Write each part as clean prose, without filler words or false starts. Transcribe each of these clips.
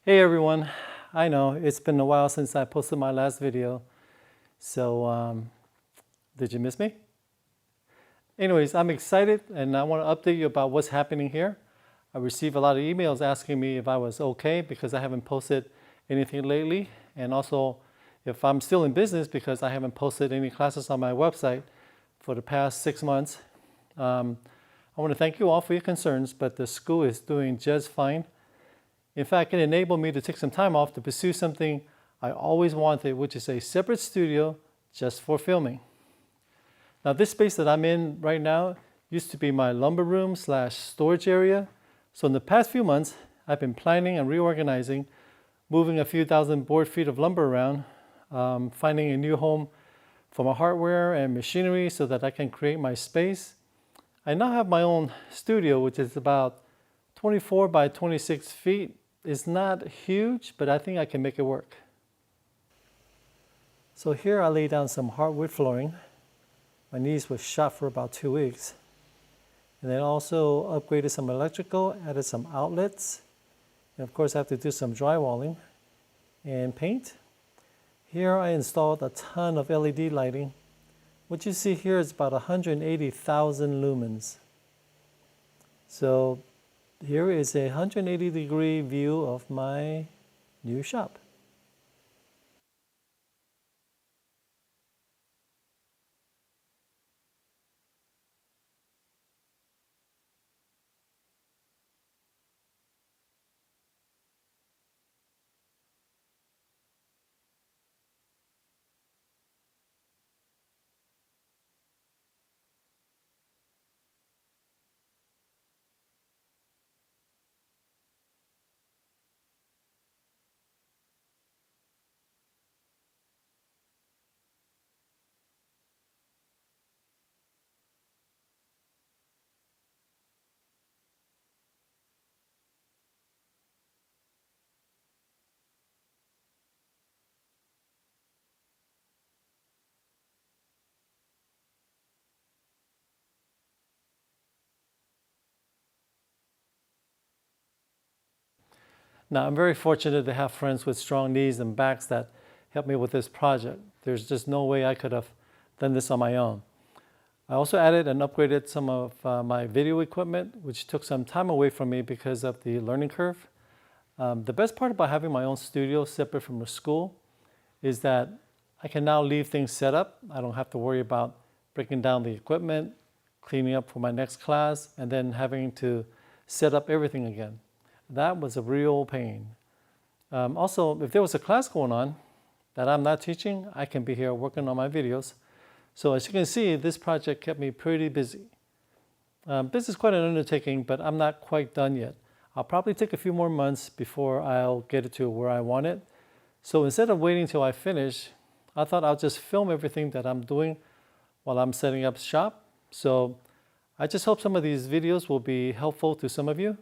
Hey everyone, I know it's been a while since I posted my last video, so did you miss me? Anyways, I'm excited and I want to update you about what's happening here. I received a lot of emails asking me if I was okay because I haven't posted anything lately, and also if I'm still in business because I haven't posted any classes on my website for the past 6 months. I want to thank you all for your concerns, but the school is doing just fine. In fact, it enabled me to take some time off to pursue something I always wanted, which is a separate studio just for filming. Now, this space that I'm in right now used to be my lumber room / storage area. So in the past few months, I've been planning and reorganizing, moving a few thousand board feet of lumber around, finding a new home for my hardware and machinery so that I can create my space. I now have my own studio, which is about 24 by 26 feet. It's not huge, but I think I can make it work. So here I lay down some hardwood flooring. My knees were shot for about 2 weeks. And then also upgraded some electrical, added some outlets. And of course I have to do some drywalling and paint. Here I installed a ton of LED lighting. What you see here is about 180,000 lumens. So here is a 180-degree view of my new shop. Now, I'm very fortunate to have friends with strong knees and backs that helped me with this project. There's just no way I could have done this on my own. I also added and upgraded some of my video equipment, which took some time away from me because of the learning curve. The best part about having my own studio separate from the school is that I can now leave things set up. I don't have to worry about breaking down the equipment, cleaning up for my next class, and then having to set up everything again. That was a real pain. Also, if there was a class going on that I'm not teaching, I can be here working on my videos. So as you can see, this project kept me pretty busy. This is quite an undertaking, but I'm not quite done yet. I'll probably take a few more months before I'll get it to where I want it. So instead of waiting till I finish, I thought I'll just film everything that I'm doing while I'm setting up shop. So I just hope some of these videos will be helpful to some of you.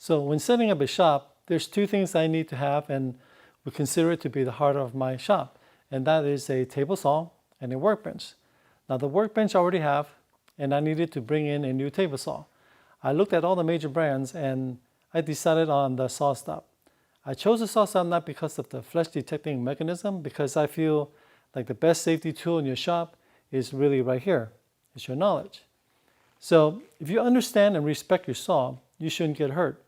So when setting up a shop, there's 2 things I need to have and we consider it to be the heart of my shop. And that is a table saw and a workbench. Now the workbench I already have, and I needed to bring in a new table saw. I looked at all the major brands and I decided on the saw stop. I chose the saw stop not because of the flesh detecting mechanism, because I feel like the best safety tool in your shop is really right here. It's your knowledge. So if you understand and respect your saw, you shouldn't get hurt.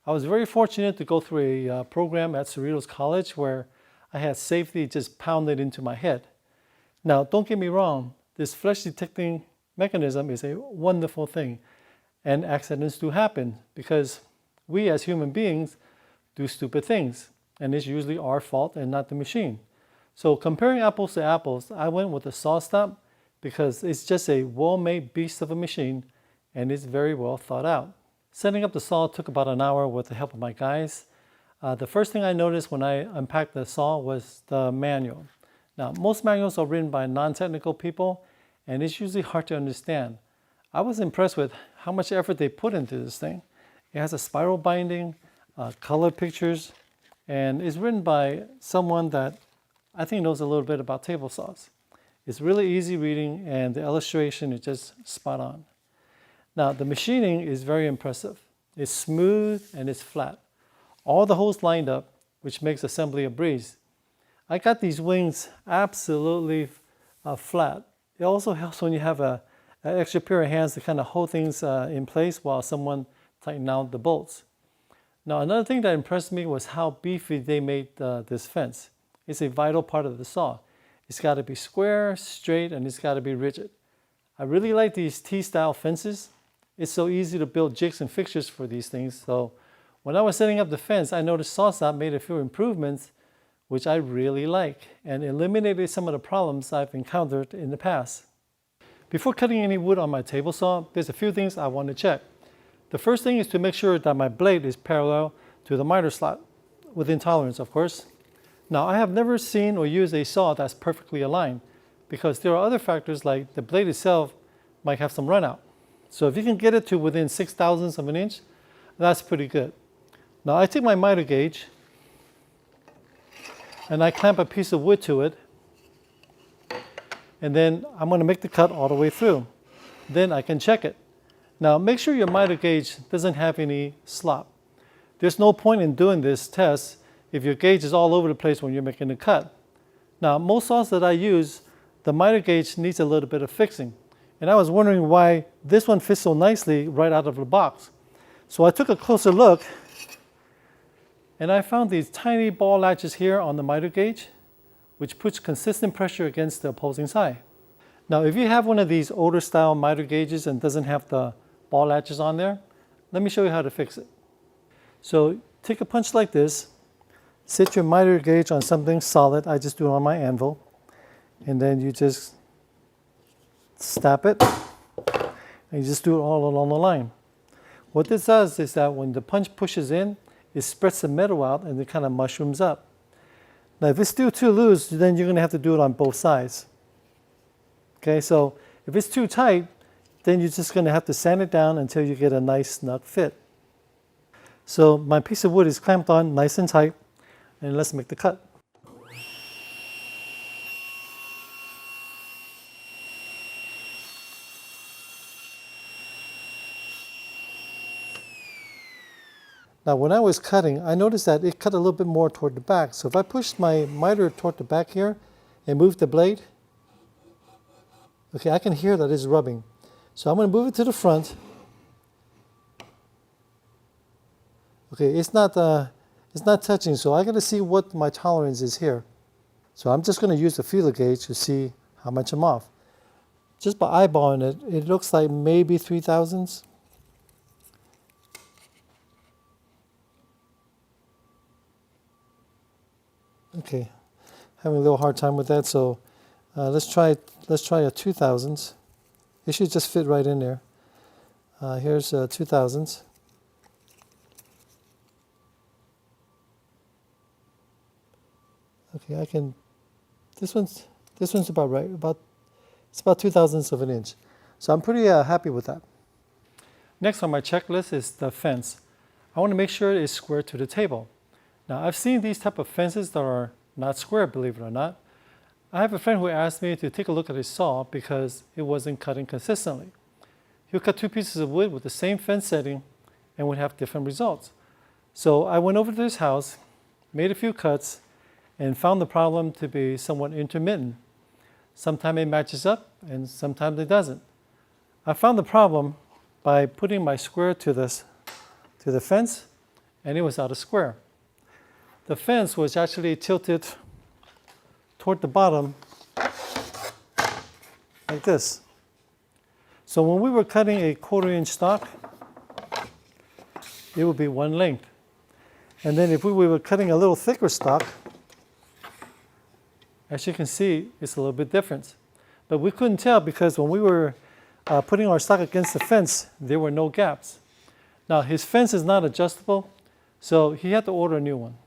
I was very fortunate to go through a program at Cerritos College where I had safety just pounded into my head. Now, don't get me wrong, this flesh detecting mechanism is a wonderful thing, and accidents do happen because we as human beings do stupid things, and it's usually our fault and not the machine. So comparing apples to apples, I went with the saw stop because it's just a well-made beast of a machine and it's very well thought out. Setting up the saw took about an hour with the help of my guys. The first thing I noticed when I unpacked the saw was the manual. Now, most manuals are written by non-technical people, and it's usually hard to understand. I was impressed with how much effort they put into this thing. It has a spiral binding, color pictures, and it's written by someone that I think knows a little bit about table saws. It's really easy reading, and the illustration is just spot on. Now, the machining is very impressive. It's smooth and it's flat. all the holes lined up, which makes assembly a breeze. I got these wings absolutely flat. It also helps when you have an extra pair of hands to kind of hold things in place while someone tightens down the bolts. Now, another thing that impressed me was how beefy they made this fence. It's a vital part of the saw. It's got to be square, straight, and it's got to be rigid. I really like these T-style fences. It's so easy to build jigs and fixtures for these things. So when I was setting up the fence, I noticed SawStop made a few improvements, which I really like, and eliminated some of the problems I've encountered in the past. Before cutting any wood on my table saw, there's a few things I want to check. The first thing is to make sure that my blade is parallel to the miter slot, within tolerance, of course. Now, I have never seen or used a saw that's perfectly aligned, because there are other factors like the blade itself might have some run out. So if you can get it to within 0.006 of an inch, that's pretty good. Now I take my miter gauge and I clamp a piece of wood to it, and then I'm going to make the cut all the way through. Then I can check it. Now make sure your miter gauge doesn't have any slop. There's no point in doing this test if your gauge is all over the place when you're making the cut. Now most saws that I use, the miter gauge needs a little bit of fixing. And I was wondering why this one fits so nicely right out of the box. So I took a closer look and I found these tiny ball latches here on the miter gauge, which puts consistent pressure against the opposing side. Now if you have one of these older style miter gauges and doesn't have the ball latches on there, let me show you how to fix it. So take a punch like this, sit your miter gauge on something solid. I just do it on my anvil, and then you just snap it, and you just do it all along the line. What this does is that when the punch pushes in, it spreads the metal out and it kind of mushrooms up. Now if it's still too loose, then you're going to have to do it on both sides. Okay, so if it's too tight, then you're just going to have to sand it down until you get a nice snug fit. So my piece of wood is clamped on nice and tight, and let's make the cut. Now when I was cutting, I noticed that it cut a little bit more toward the back. So if I pushed my miter toward the back here and moved the blade, okay, I can hear that it's rubbing. So I'm going to move it to the front. Okay, it's not touching, so I got to see what my tolerance is here. So I'm just going to use the feeler gauge to see how much I'm off. Just by eyeballing it, it looks like maybe 0.003. Okay, having a little hard time with that, so let's try a 0.002. It should just fit right in there. Here's 0.002. Okay, I can. This one's about right. It's about 0.002 of an inch. So I'm pretty happy with that. Next on my checklist is the fence. I want to make sure it is square to the table. Now I've seen these type of fences that are not square, believe it or not. I have a friend who asked me to take a look at his saw because it wasn't cutting consistently. He'll cut two pieces of wood with the same fence setting and would have different results. So I went over to his house, made a few cuts, and found the problem to be somewhat intermittent. Sometimes it matches up and sometimes it doesn't. I found the problem by putting my square to the fence, and it was out of square. The fence was actually tilted toward the bottom like this. So when we were cutting a 1/4 inch stock, it would be one length. And then if we were cutting a little thicker stock, as you can see, it's a little bit different. But we couldn't tell because when we were putting our stock against the fence, there were no gaps. Now his fence is not adjustable, so he had to order a new one.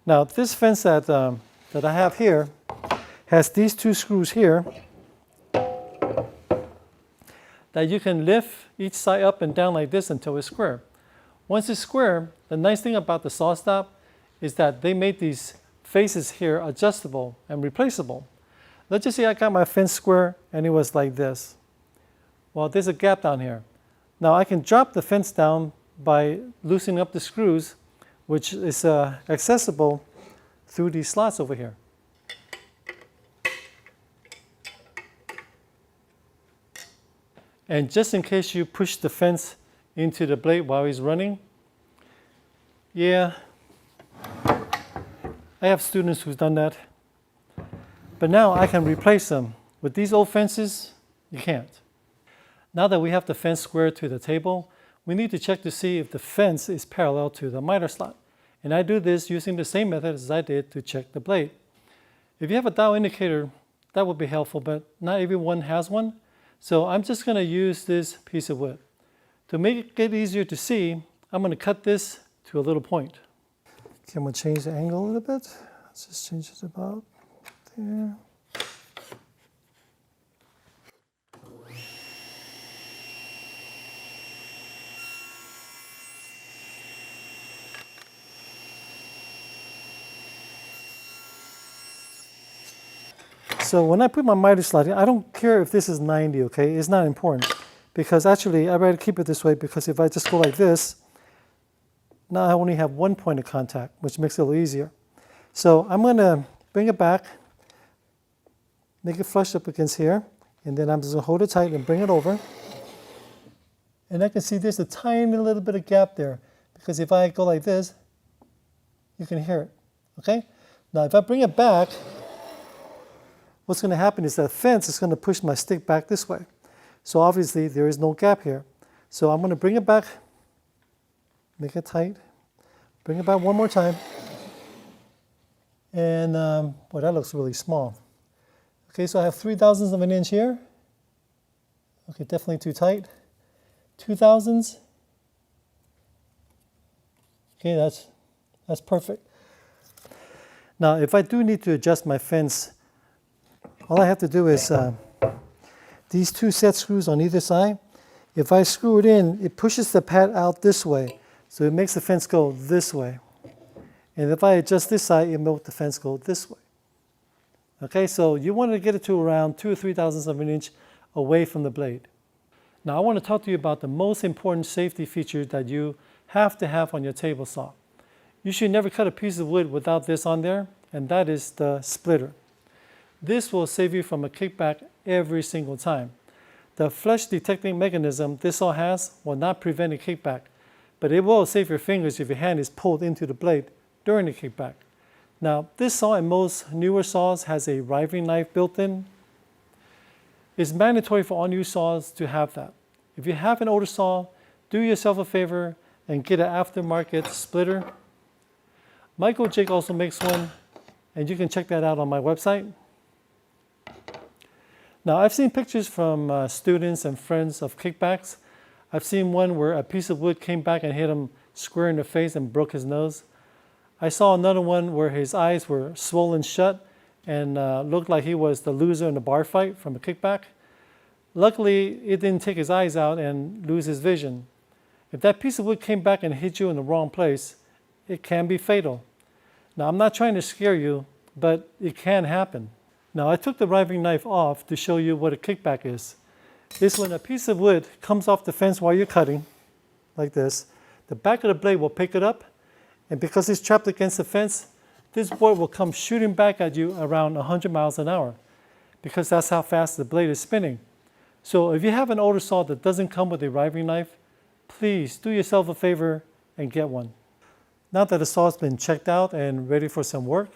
Now this fence that I have here has these two screws here that you can lift each side up and down like this until it's square. Once it's square, the nice thing about the SawStop is that they made these faces here adjustable and replaceable. Let's just say I got my fence square and it was like this. Well, there's a gap down here. Now I can drop the fence down by loosening up the screws, which is accessible through these slots over here. And just in case you push the fence into the blade while he's running, yeah, I have students who've done that. But now I can replace them. With these old fences, you can't. Now that we have the fence squared to the table, we need to check to see if the fence is parallel to the miter slot. And I do this using the same method as I did to check the blade. If you have a dial indicator, that would be helpful, but not everyone has one. So I'm just going to use this piece of wood. To make it easier to see, I'm going to cut this to a little point. Okay, I'm going to change the angle a little bit. Let's just change it about there. So when I put my miter slot in, I don't care if this is 90, okay? It's not important. Because actually, I'd rather keep it this way because if I just go like this, now I only have one point of contact, which makes it a little easier. So I'm going to bring it back, make it flush up against here, and then I'm just going to hold it tight and bring it over. And I can see there's a tiny little bit of gap there because if I go like this, you can hear it, okay? Now if I bring it back, what's going to happen is that fence is going to push my stick back this way. So obviously there is no gap here. So I'm going to bring it back, make it tight, bring it back one more time. And boy, that looks really small. Okay, so I have 0.03 of an inch here. Okay, definitely too tight. 0.02. Okay, that's perfect. Now, if I do need to adjust my fence, all I have to do is these two set screws on either side. If I screw it in, it pushes the pad out this way. So it makes the fence go this way. And if I adjust this side, it makes the fence go this way. Okay, so you want to get it to around 2 or 0.03 of an inch away from the blade. Now I want to talk to you about the most important safety feature that you have to have on your table saw. You should never cut a piece of wood without this on there, and that is the splitter. This will save you from a kickback every single time. The flesh detecting mechanism this saw has will not prevent a kickback, but it will save your fingers if your hand is pulled into the blade during the kickback. Now, this saw and most newer saws has a riving knife built in. It's mandatory for all new saws to have that. If you have an older saw, do yourself a favor and get an aftermarket splitter. Michael Jig also makes one, and you can check that out on my website. Now, I've seen pictures from students and friends of kickbacks. I've seen one where a piece of wood came back and hit him square in the face and broke his nose. I saw another one where his eyes were swollen shut and looked like he was the loser in the bar fight from a kickback. Luckily, it didn't take his eyes out and lose his vision. If that piece of wood came back and hit you in the wrong place, it can be fatal. Now, I'm not trying to scare you, but it can happen. Now, I took the riving knife off to show you what a kickback is. It's when a piece of wood comes off the fence while you're cutting, like this. The back of the blade will pick it up, and because it's trapped against the fence, this board will come shooting back at you around 100 miles an hour, because that's how fast the blade is spinning. So if you have an older saw that doesn't come with a riving knife, please do yourself a favor and get one. Now that the saw's been checked out and ready for some work,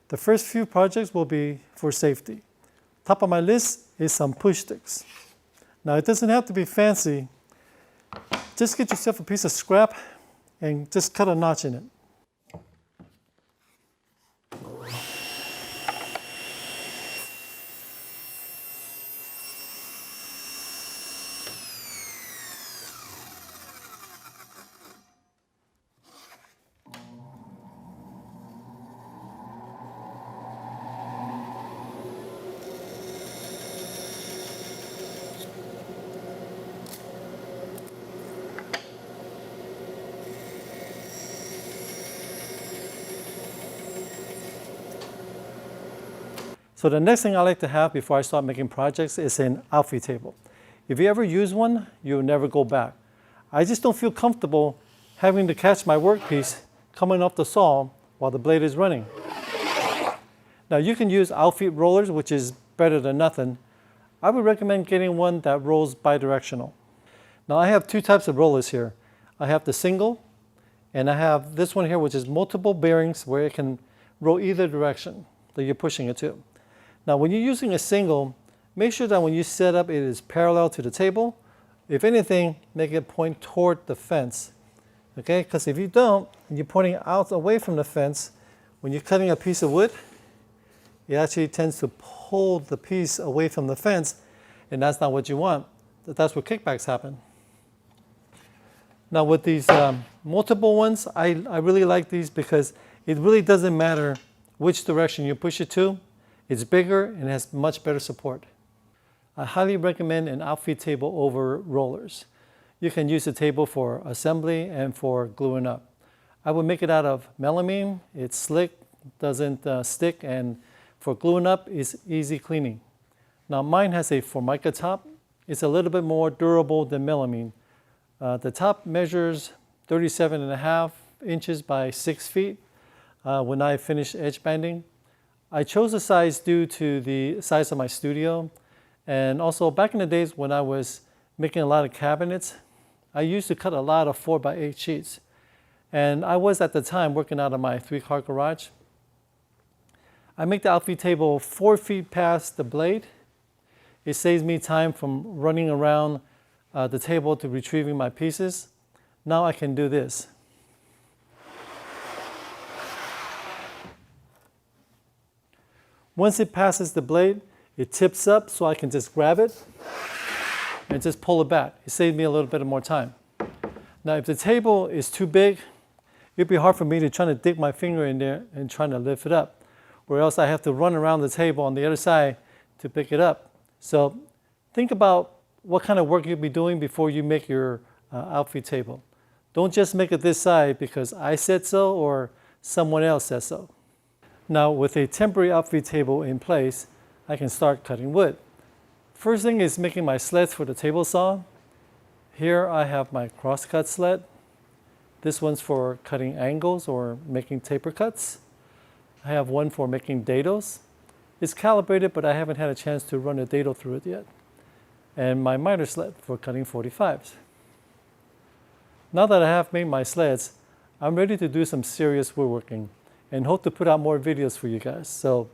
the first few projects will be for safety. Top of my list is some push sticks. Now it doesn't have to be fancy. Just get yourself a piece of scrap and just cut a notch in it. So the next thing I like to have before I start making projects is an outfeed table. If you ever use one, you'll never go back. I just don't feel comfortable having to catch my workpiece coming off the saw while the blade is running. Now you can use outfeed rollers, which is better than nothing. I would recommend getting one that rolls bidirectional. Now I have two types of rollers here. I have the single, and I have this one here, which is multiple bearings where it can roll either direction that you're pushing it to. Now when you're using a single, make sure that when you set up it is parallel to the table. If anything, make it point toward the fence. Okay, because if you don't, and you're pointing out away from the fence, when you're cutting a piece of wood, it actually tends to pull the piece away from the fence, and that's not what you want. That's where kickbacks happen. Now with these multiple ones, I really like these because it really doesn't matter which direction you push it to. It's bigger and has much better support. I highly recommend an outfeed table over rollers. You can use the table for assembly and for gluing up. I would make it out of melamine. It's slick, doesn't stick, and for gluing up, it's easy cleaning. Now mine has a Formica top. It's a little bit more durable than melamine. The top measures 37.5 inches by 6 feet when I finish edge banding. I chose the size due to the size of my studio. And also back in the days when I was making a lot of cabinets, I used to cut a lot of 4x8 sheets. And I was at the time working out of my 3-car garage. I make the outfeed table 4 feet past the blade. It saves me time from running around the table to retrieving my pieces. Now I can do this. Once it passes the blade, it tips up so I can just grab it and just pull it back. It saves me a little bit more time. Now if the table is too big, it'd be hard for me to try to dig my finger in there and trying to lift it up, or else I have to run around the table on the other side to pick it up. So think about what kind of work you'll be doing before you make your outfeed table. Don't just make it this side because I said so or someone else says so. Now with a temporary outfeed table in place, I can start cutting wood. First thing is making my sleds for the table saw. Here I have my crosscut sled. This one's for cutting angles or making taper cuts. I have one for making dados. It's calibrated, but I haven't had a chance to run a dado through it yet. And my miter sled for cutting 45s. Now that I have made my sleds, I'm ready to do some serious woodworking and hope to put out more videos for you guys. So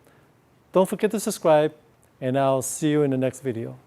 don't forget to subscribe, and I'll see you in the next video.